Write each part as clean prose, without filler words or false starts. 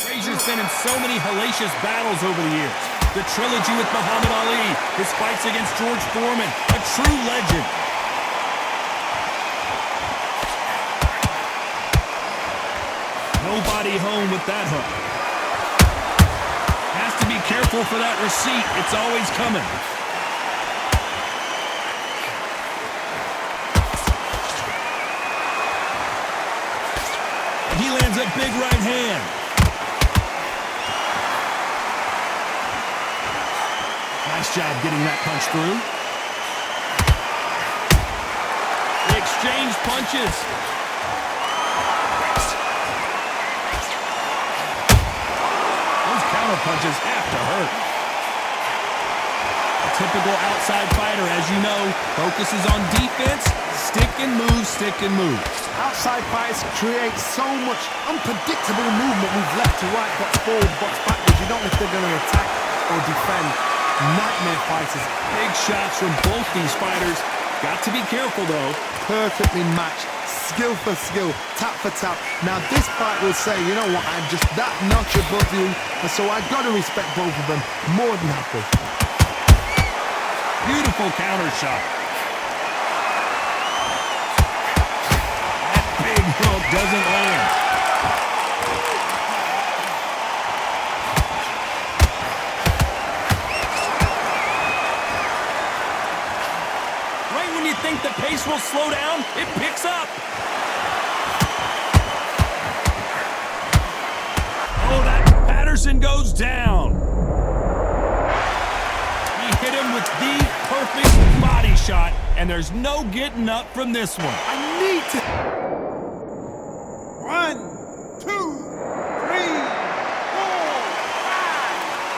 Frazier's been in so many hellacious battles over the years. The trilogy with Muhammad Ali, his fights against George Foreman, a true legend. Nobody home with that hook. Has to be careful for that receipt. It's always coming. He lands a big right hand. Nice job getting that punch through. They exchange punches. Those counter punches have to hurt. A typical outside fighter, as you know, focuses on defense, stick and move, stick and move. Outside fighters create so much unpredictable movement, move left to right, box forward, box backwards. You don't know if they're going to attack or defend. Nightmare fighters. Big shots from both these fighters. Got to be careful, though. Perfectly matched. Skill for skill, tap for tap. Now this fight will say, you know what, I'm just that notch above you, and so I've got to respect both of them. More than happy. Beautiful counter shot. Big hook doesn't land. Right when you think the pace will slow down, it picks up. Oh, that Patterson goes down. He hit him with the perfect body shot, and there's no getting up from this one. I need to... 1, 2, 3, 4, 5.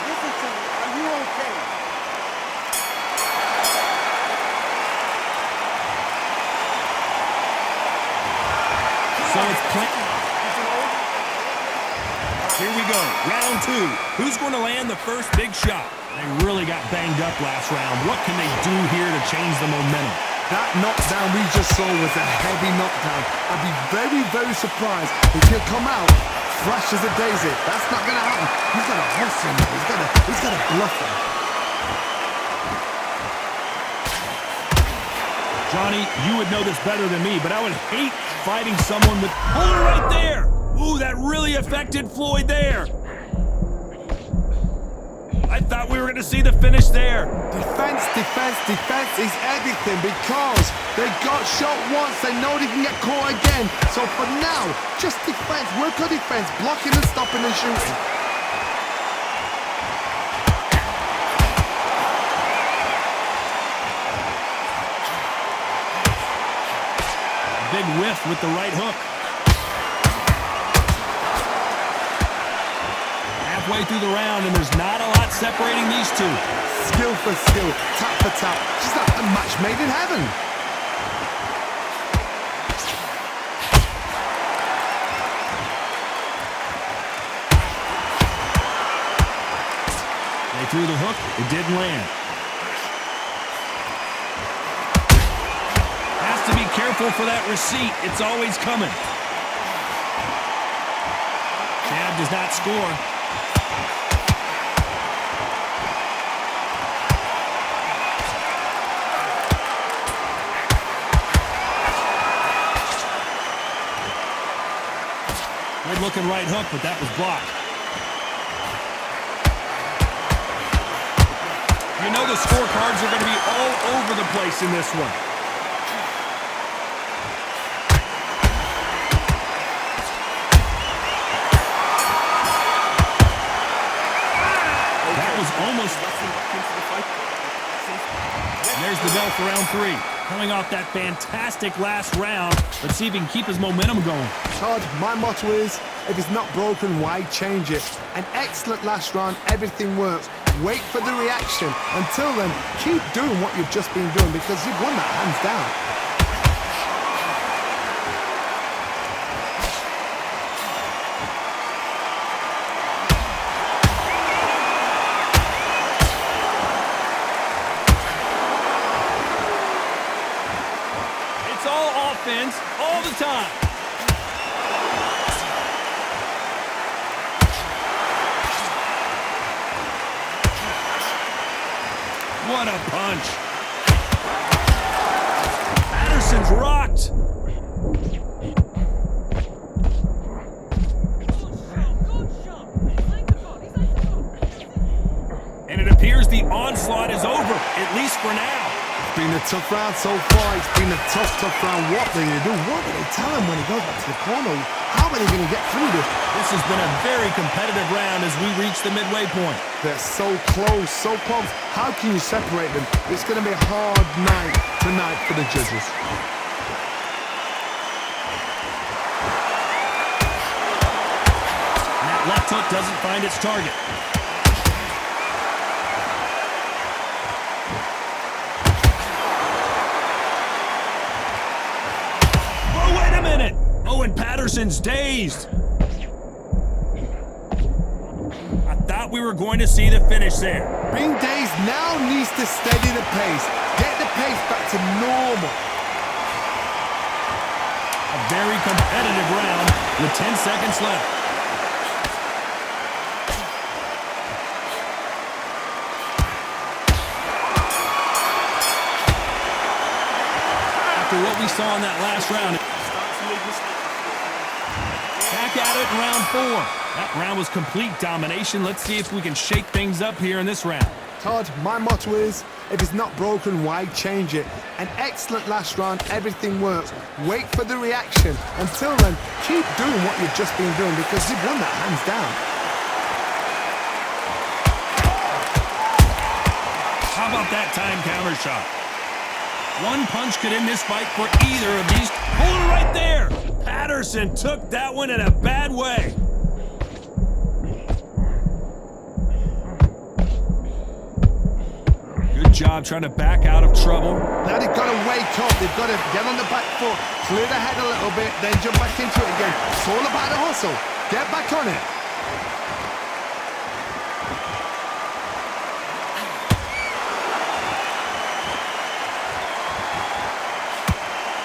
Listen to me. Are you okay? So it's Clinton. Here we go. Round 2. Who's going to land the first big shot? They really got banged up last round. What can they do here to change the momentum? That knockdown we just saw was a heavy knockdown. I'd be very, very surprised if he'll come out fresh as a daisy. That's not going to happen. He's got to hustle him. He's got to bluff him. Johnny, you would know this better than me, but I would hate fighting someone with... Hold it right there! Ooh, that really affected Floyd there. I thought we were going to see the finish there. Defense, defense, defense is everything because they got shot once. They know they can get caught again. So for now, just defense, work on defense, blocking and stopping and shooting. Big whiff with the right hook. Halfway through the round, and there's not a lot separating these two. Skill for skill, tap for tap. Just like a match made in heaven. They threw the hook, it didn't land. Has to be careful for that receipt, it's always coming. Chad does not score. Good-looking right hook, but that was blocked. You know the scorecards are going to be all over the place in this one. That was almost... And there's the bell for round 3. Coming off that fantastic last round. Let's see if he can keep his momentum going. Todd, my motto is, if it's not broken, why change it? An excellent last round, everything works. Wait for the reaction. Until then, keep doing what you've just been doing because you've won that hands down. It's all offense, all the time. What a punch. Patterson's rocked. And it appears the onslaught is over, at least for now. It's been a tough round so far. It's been a tough round. What are they going to do? What do they tell him when he goes back to the corner? How are they going to get through this? This has been a very competitive round as we reach the midway point. They're so close, so close. How can you separate them? It's going to be a hard night tonight for the judges. And that left hook doesn't find its target. Oh, and Patterson's dazed. I thought we were going to see the finish there. Being dazed now needs to steady the pace. Get the pace back to normal. A very competitive round with 10 seconds left. After what we saw in that last round, back at it in round 4. That round was complete domination. Let's see if we can shake things up here in this round. Todd, my motto is, if it's not broken, why change it? An excellent last round, everything works. Wait for the reaction. Until then, keep doing what you've just been doing because you've won that hands down. How about that time counter shot? One punch could end this fight for either of these. Hold it right there! Patterson took that one in a bad way. Good job trying to back out of trouble. Now they've got to wake up. They've got to get on the back foot, clear the head a little bit, then jump back into it again. It's all about the hustle. Get back on it.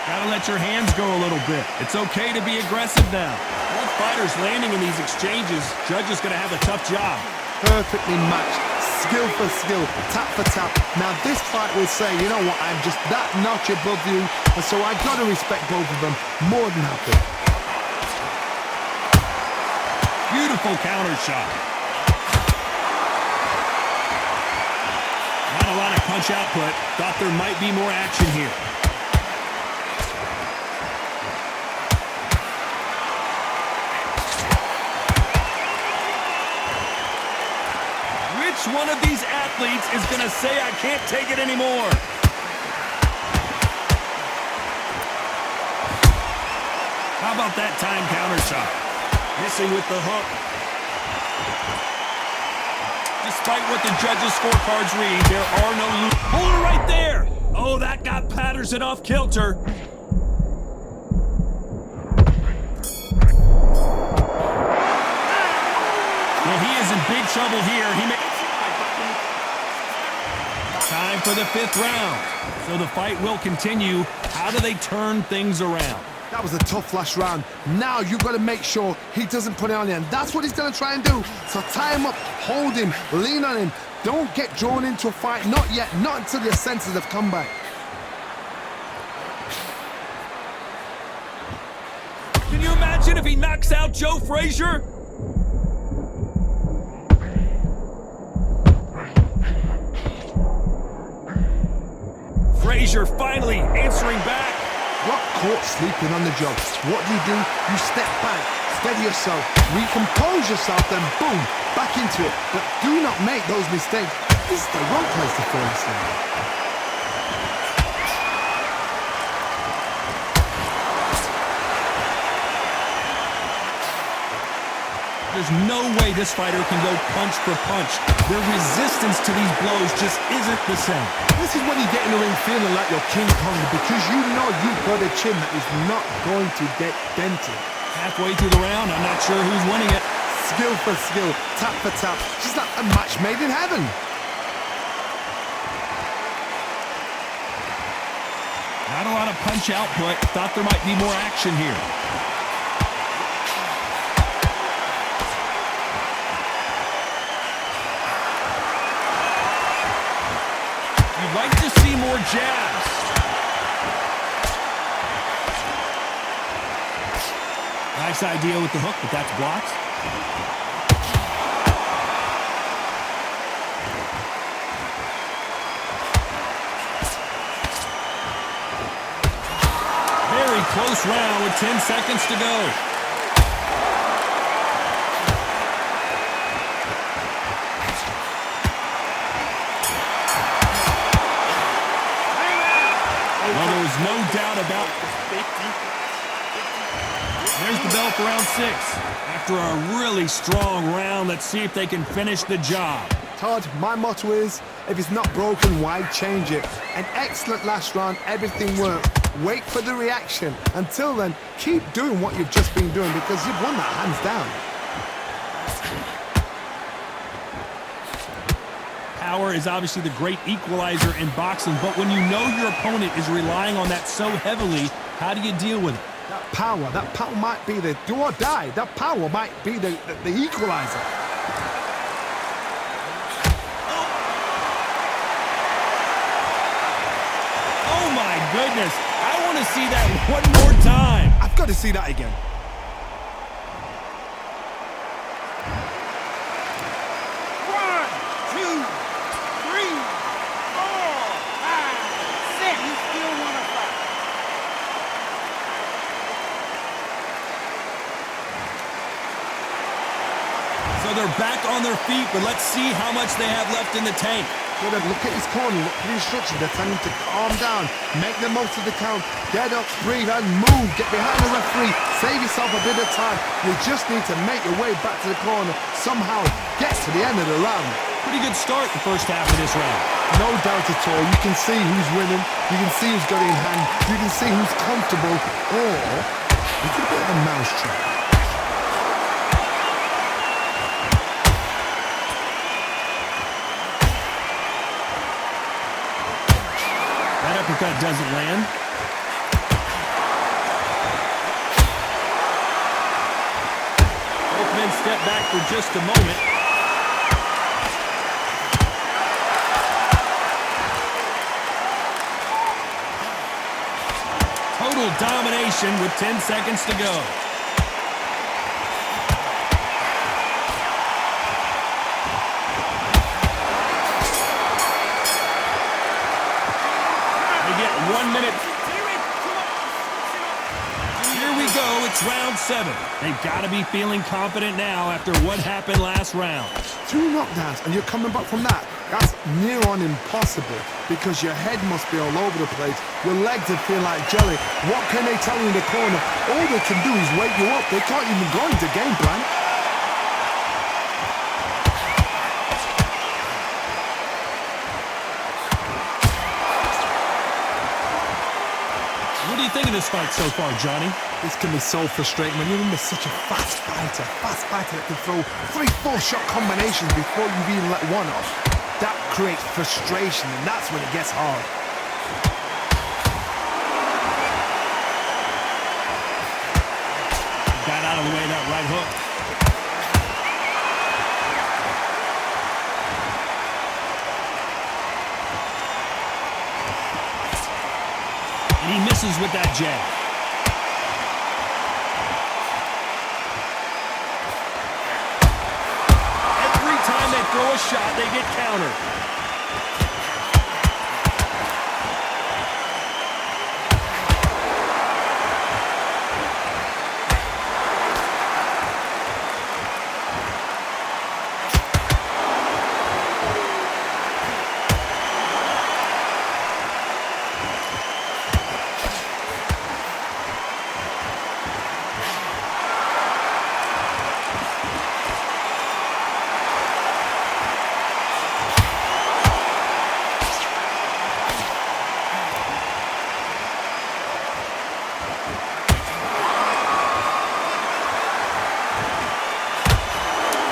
Gotta let your hands go a little bit. It's okay to be aggressive now. Both fighters landing in these exchanges. Judge is gonna have a tough job. Perfectly matched. Skill for skill, tap for tap. Now this fight will say, you know what, I'm just that notch above you, and so I gotta respect both of them. More than happy. Beautiful counter shot. Not a lot of punch output. Thought there might be more action here. Which one of these athletes is going to say, I can't take it anymore? How about that time counter shot? Missing with the hook. Despite what the judges' scorecards read, there are no losers. Hold it right there! Oh, that got Patterson off kilter. Well, he is in big trouble here. Time for the 5th round. So the fight will continue. How do they turn things around? That was a tough last round. Now you've got to make sure he doesn't put it on you, and that's what he's going to try and do. So tie him up, hold him, lean on him. Don't get drawn into a fight. Not yet. Not until your senses have come back. Can you imagine if he knocks out Joe Frazier? Frazier finally answering back. Got caught sleeping on the job. What do? You step back, steady yourself, recompose yourself, then boom, back into it. But do not make those mistakes. This is the wrong place to fall asleep. There's no way this fighter can go punch for punch. Their resistance to these blows just isn't the same. This is when you get in the ring feeling like you're King Kong because you know you've got a chin that is not going to get dented. Halfway through the round, I'm not sure who's winning it. Skill for skill, tap for tap. Just like a match made in heaven. Not a lot of punch output. Thought there might be more action here. jabs. Nice idea with the hook, but that's blocked. Very close round with 10 seconds to go. Well, there was no doubt about There's the bell for round 6. After a really strong round, let's see if they can finish the job. Todd, my motto is, if it's not broken, why change it? An excellent last round, everything worked. Wait for the reaction. Until then, keep doing what you've just been doing because you've won that hands down. Power is obviously the great equalizer in boxing, but when you know your opponent is relying on that so heavily, how do you deal with it? That power might be the do or die. That power might be the equalizer. Oh my goodness, I want to see that one more time. I've got to see that again. So they're back on their feet, but let's see how much they have left in the tank. Look at his corner, look at the instructions. They're telling him to calm down, make the most of the count, get up, breathe, and move. Get behind the referee, save yourself a bit of time. You just need to make your way back to the corner, somehow get to the end of the round. Pretty good start the first half of this round. No doubt at all. You can see who's winning, you can see who's got it in hand, you can see who's comfortable, or it's a bit of a mousetrap. Uppercut doesn't land. Both men step back for just a moment. Total domination with 10 seconds to go. Get 1 minute. Here we go. It's round 7. They've got to be feeling confident now after what happened last round. 2 knockdowns and you're coming back from that. That's near on impossible because your head must be all over the place. Your legs would feel like jelly. What can they tell you in the corner? All they can do is wake you up. They can't even go into game plan. What do you think of this fight so far, Johnny? This can be so frustrating when you're in such a fast fighter that can throw 3-4 shot combinations before you've even let one off. That creates frustration, and that's when it gets hard. Got out of the way of that right hook. And he misses with that jab. Every time they throw a shot, they get countered.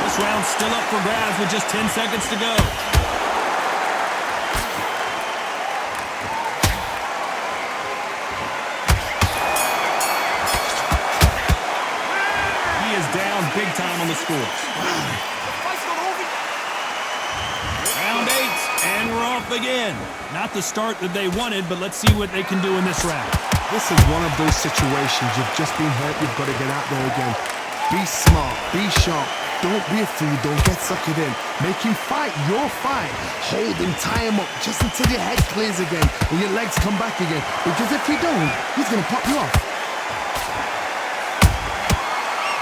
This round's still up for grabs with just 10 seconds to go. He is down big time on the scores. Round 8, and we're off again. Not the start that they wanted, but let's see what they can do in this round. This is one of those situations. You've just been hurt. You've got to get out there again. Be smart. Be sharp. Don't be a fool. Don't get suckered in. Make him fight your fight. Hold him, tie him up just until your head clears again and your legs come back again. Because if you don't, he's going to pop you off.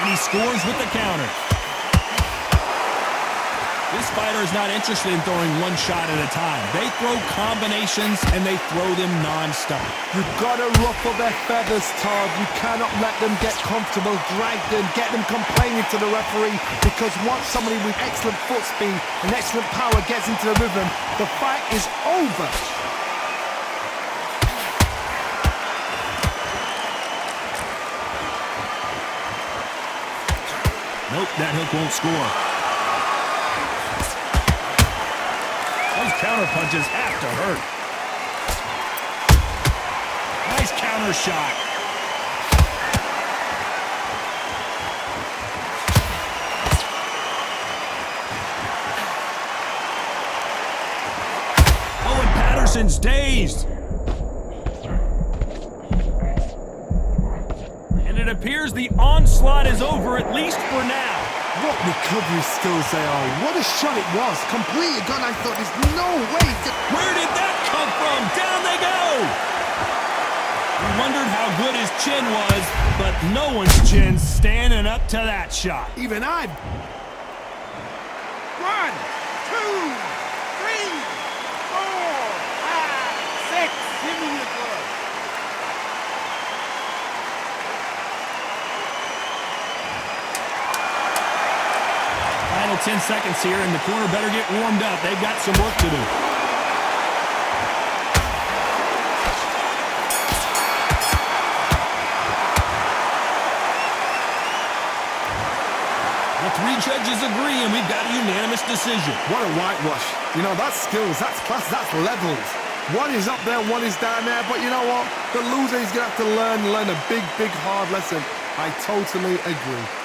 And he scores with the counter. This fighter is not interested in throwing one shot at a time. They throw combinations, and they throw them non-stop. You've got to ruffle their feathers, Todd. You cannot let them get comfortable, drag them, get them complaining to the referee, because once somebody with excellent foot speed and excellent power gets into the rhythm, the fight is over. Nope, that hook won't score. Those counter punches have to hurt. Nice counter shot. Oh, and Patterson's dazed. And it appears the onslaught is over, at least for now. What recovery skills they are. What a shot it was. Completely gone. I thought there's no way. Where did that come from? Down they go! We wondered how good his chin was, but no one's chin's standing up to that shot. Even I. 1, 2, 3, 4, 5, 6. Give me the glove. Final 10 seconds here, and the corner better get warmed up. They've got some work to do. The 3 judges agree, and we've got a unanimous decision. What a whitewash. You know, that's skills, that's class, that's levels. One is up there, one is down there, but you know what? The loser is going to have to learn a big, big, hard lesson. I totally agree.